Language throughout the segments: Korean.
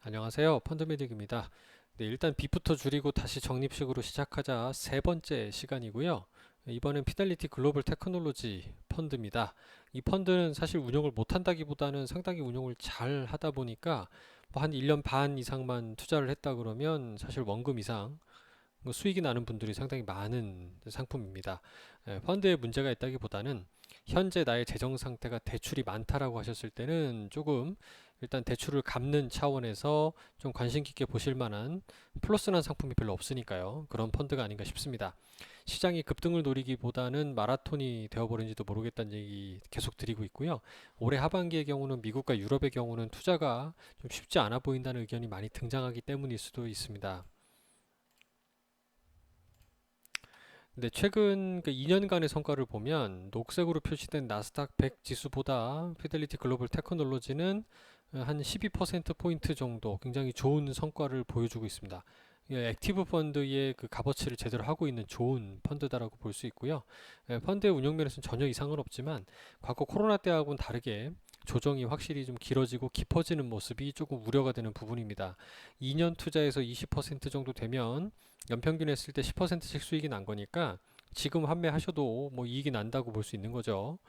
안녕하세요. 펀드메딕입니다. 네, 일단 빚부터 줄이고 다시 적립식으로 시작하자 세 번째 시간이고요. 이번엔 피델리티 글로벌 테크놀로지 펀드입니다. 이 펀드는 사실 운용을 못한다기보다는 상당히 운용을 잘 하다 보니까 뭐 한 1년 반 이상만 투자를 했다 그러면 사실 원금 이상 뭐 수익이 나는 분들이 상당히 많은 상품입니다. 펀드에 문제가 있다기보다는 현재 나의 재정 상태가 대출이 많다라고 하셨을 때는 조금 일단 대출을 갚는 차원에서 좀 관심 깊게 보실 만한 플러스난 상품이 별로 없으니까요. 그런 펀드가 아닌가 싶습니다. 시장이 급등을 노리기보다는 마라톤이 되어버린지도 모르겠다는 얘기 계속 드리고 있고요. 올해 하반기의 경우는 미국과 유럽의 경우는 투자가 좀 쉽지 않아 보인다는 의견이 많이 등장하기 때문일 수도 있습니다. 근데 최근 그 2년간의 성과를 보면 녹색으로 표시된 나스닥 100 지수보다 피델리티 글로벌 테크놀로지는 한 12%포인트 정도 굉장히 좋은 성과를 보여주고 있습니다. 액티브 펀드의 그 값어치를 제대로 하고 있는 좋은 펀드다라고 볼 수 있고요. 펀드의 운영 면에서는 전혀 이상은 없지만 과거 코로나 때하고는 다르게 조정이 확실히 좀 길어지고 깊어지는 모습이 조금 우려가 되는 부분입니다. 2년 투자에서 20% 정도 되면 연평균 했을 때 10%씩 수익이 난 거니까 지금 환매하셔도 뭐 이익이 난다고 볼 수 있는 거죠.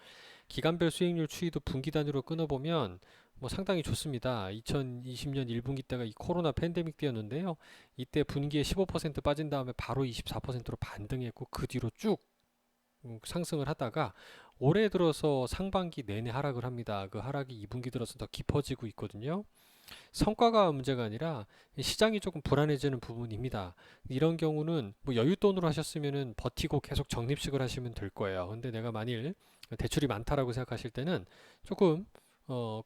기간별 수익률 추이도 분기 단위로 끊어보면 뭐 상당히 좋습니다. 2020년 1분기 때가 이 코로나 팬데믹 때였는데요. 이때 분기에 15% 빠진 다음에 바로 24%로 반등했고 그 뒤로 쭉 상승을 하다가 올해 들어서 상반기 내내 하락을 합니다. 그 하락이 2분기 들어서 더 깊어지고 있거든요. 성과가 문제가 아니라 시장이 조금 불안해지는 부분입니다. 이런 경우는 뭐 여윳돈으로 하셨으면은 버티고 계속 적립식을 하시면 될 거예요. 근데 내가 만일 대출이 많다라고 생각하실 때는 조금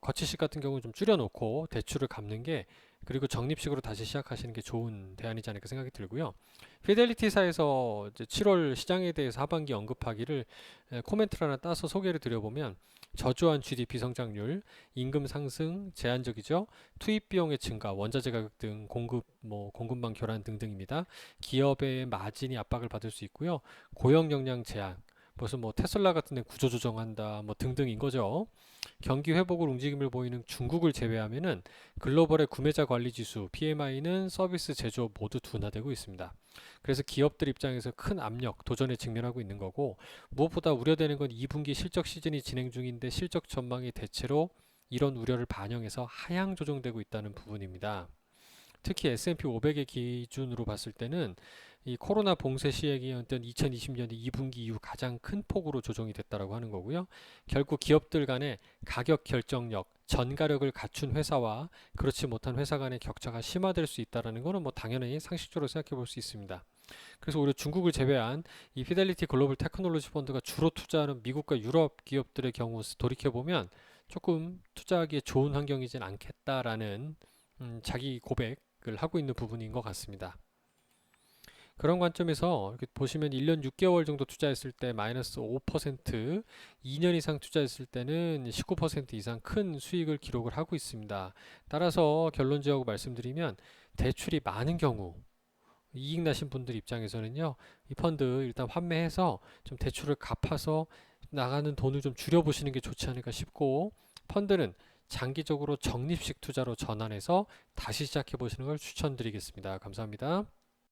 거치식 같은 경우는 좀 줄여놓고 대출을 갚는 게 그리고 적립식으로 다시 시작하시는 게 좋은 대안이지 않을까 생각이 들고요. 피델리티사에서 이제 7월 시장에 대해서 하반기 언급하기를 코멘트를 하나 따서 소개를 드려보면 저조한 GDP 성장률, 임금 상승, 제한적이죠. 투입 비용의 증가, 원자재 가격 등 공급망 교란 등등입니다. 기업의 마진이 압박을 받을 수 있고요. 고용 역량 제한, 무슨 뭐 테슬라 같은 데 구조조정한다, 뭐 등등인 거죠. 경기 회복을 움직임을 보이는 중국을 제외하면은 글로벌의 구매자 관리 지수 PMI는 서비스 제조업 모두 둔화되고 있습니다. 그래서 기업들 입장에서 큰 압력, 도전에 직면하고 있는 거고 무엇보다 우려되는 건 2분기 실적 시즌이 진행 중인데 실적 전망이 대체로 이런 우려를 반영해서 하향 조정되고 있다는 부분입니다. 특히 S&P 500의 기준으로 봤을 때는 이 코로나 봉쇄 시행이었던 2020년 2분기 이후 가장 큰 폭으로 조정이 됐다라고 하는 거고요. 결국 기업들 간의 가격 결정력, 전가력을 갖춘 회사와 그렇지 못한 회사 간의 격차가 심화될 수 있다라는 것은 뭐 당연히 상식적으로 생각해 볼 수 있습니다. 그래서 오히려 중국을 제외한 이 피델리티 글로벌 테크놀로지 펀드가 주로 투자하는 미국과 유럽 기업들의 경우 돌이켜 보면 조금 투자하기에 좋은 환경이진 않겠다라는 자기 고백을 하고 있는 부분인 것 같습니다. 그런 관점에서 이렇게 보시면 1년 6개월 정도 투자했을 때 마이너스 5%, 2년 이상 투자했을 때는 19% 이상 큰 수익을 기록을 하고 있습니다. 따라서 결론지어서 말씀드리면 대출이 많은 경우 이익 나신 분들 입장에서는요, 이 펀드 일단 환매해서 좀 대출을 갚아서 나가는 돈을 좀 줄여보시는 게 좋지 않을까 싶고, 펀드는 장기적으로 적립식 투자로 전환해서 다시 시작해 보시는 걸 추천드리겠습니다. 감사합니다.